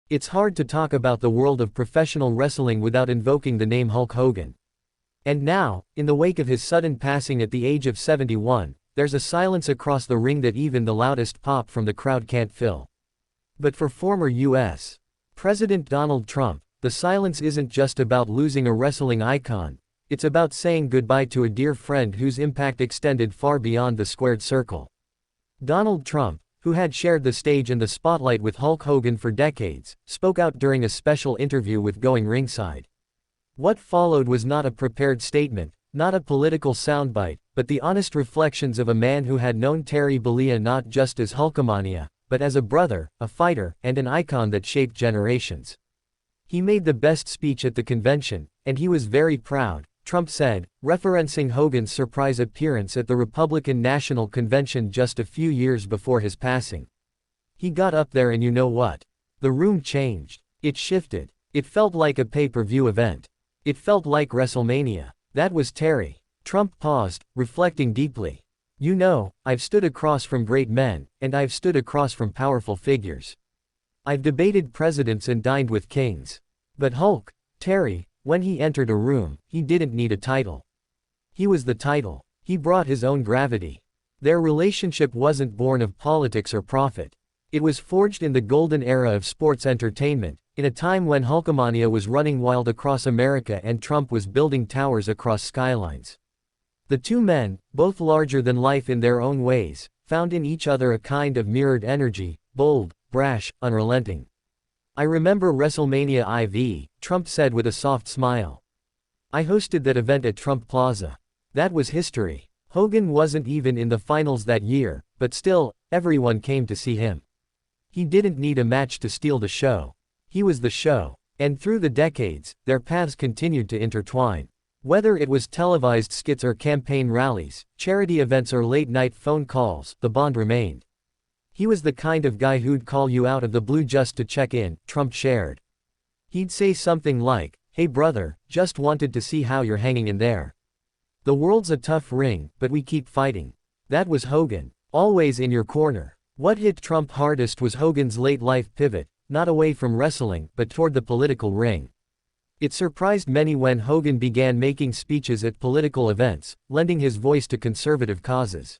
It's hard to talk about the world of professional wrestling without invoking the name Hulk Hogan. And now, in the wake of his sudden passing at the age of 71, there's a silence across the ring that even the loudest pop from the crowd can't fill. But for former U.S. President Donald Trump, the silence isn't just about losing a wrestling icon, it's about saying goodbye to a dear friend whose impact extended far beyond the squared circle. Donald Trump, who had shared the stage and the spotlight with Hulk Hogan for decades, spoke out during a special interview with Going Ringside. What followed was not a prepared statement, not a political soundbite, but the honest reflections of a man who had known Terry Bollea not just as Hulkamania, but as a brother, a fighter, and an icon that shaped generations. He made the best speech at the convention, and he was very proud, Trump said, referencing Hogan's surprise appearance at the Republican National Convention just a few years before his passing. He got up there and you know what? The room changed. It shifted. It felt like a pay-per-view event. It felt like WrestleMania. That was Terry. Trump paused, reflecting deeply. You know, I've stood across from great men, and I've stood across from powerful figures. I've debated presidents and dined with kings. But Hulk, Terry, when he entered a room, he didn't need a title. He was the title. He brought his own gravity. Their relationship wasn't born of politics or profit. It was forged in the golden era of sports entertainment, in a time when Hulkamania was running wild across America and Trump was building towers across skylines. The two men, both larger than life in their own ways, found in each other a kind of mirrored energy, bold, brash, unrelenting. I remember WrestleMania IV, Trump said with a soft smile. I hosted that event at Trump Plaza. That was history. Hogan wasn't even in the finals that year, but still, everyone came to see him. He didn't need a match to steal the show. He was the show. And through the decades, their paths continued to intertwine. Whether it was televised skits or campaign rallies, charity events or late-night phone calls, the bond remained. He was the kind of guy who'd call you out of the blue just to check in, Trump shared. He'd say something like, "Hey brother, just wanted to see how you're hanging in there. The world's a tough ring, but we keep fighting." That was Hogan. Always in your corner. What hit Trump hardest was Hogan's late-life pivot, not away from wrestling, but toward the political ring. It surprised many when Hogan began making speeches at political events, lending his voice to conservative causes.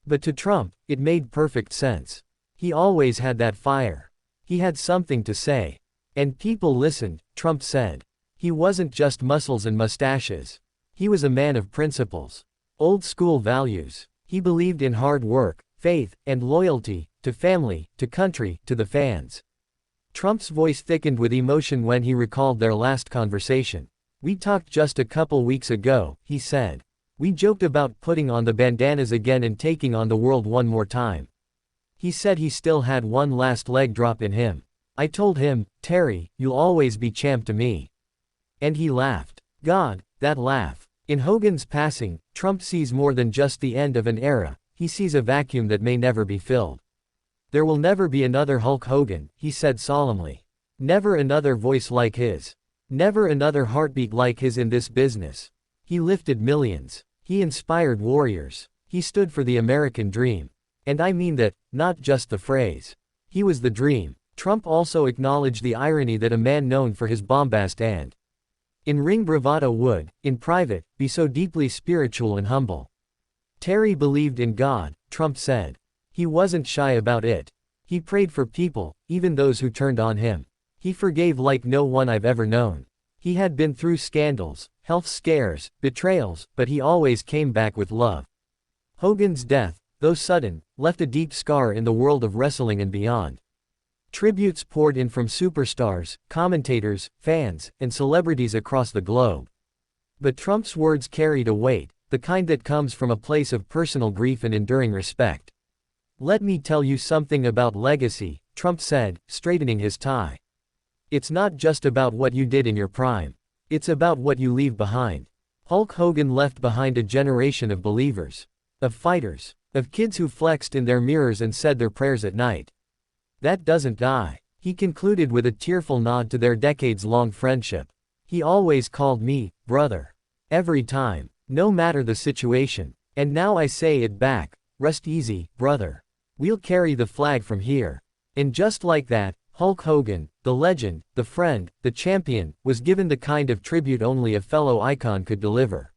But to Trump, it made perfect sense. He always had that fire. He had something to say. And people listened, Trump said. He wasn't just muscles and mustaches. He was a man of principles. Old-school values. He believed in hard work, faith, and loyalty, to family, to country, to the fans. Trump's voice thickened with emotion when he recalled their last conversation. "We talked just a couple weeks ago," he said. "We joked about putting on the bandanas again and taking on the world one more time." He said he still had one last leg drop in him. I told him, "Terry, you'll always be champ to me." And he laughed. God, that laugh. In Hogan's passing, Trump sees more than just the end of an era, he sees a vacuum that may never be filled. There will never be another Hulk Hogan, he said solemnly. Never another voice like his. Never another heartbeat like his in this business. He lifted millions. He inspired warriors. He stood for the American dream. And I mean that, not just the phrase. He was the dream. Trump also acknowledged the irony that a man known for his bombast and in-ring bravado would, in private, be so deeply spiritual and humble. Terry believed in God, Trump said. He wasn't shy about it. He prayed for people, even those who turned on him. He forgave like no one I've ever known. He had been through scandals, health scares, betrayals, but he always came back with love. Hogan's death, though sudden, left a deep scar in the world of wrestling and beyond. Tributes poured in from superstars, commentators, fans, and celebrities across the globe. But Trump's words carried a weight, the kind that comes from a place of personal grief and enduring respect. "Let me tell you something about legacy," Trump said, straightening his tie. "It's not just about what you did in your prime. It's about what you leave behind." Hulk Hogan left behind a generation of believers. Of fighters. Of kids who flexed in their mirrors and said their prayers at night. That doesn't die. He concluded with a tearful nod to their decades-long friendship. "He always called me, brother. Every time. No matter the situation. And now I say it back, rest easy, brother. We'll carry the flag from here." And just like that, Hulk Hogan, the legend, the friend, the champion, was given the kind of tribute only a fellow icon could deliver.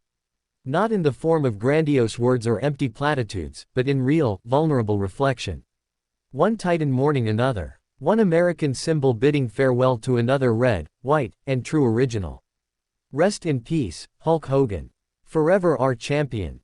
Not in the form of grandiose words or empty platitudes, but in real, vulnerable reflection. One Titan mourning another. One American symbol bidding farewell to another red, white, and true original. Rest in peace, Hulk Hogan. Forever our champion.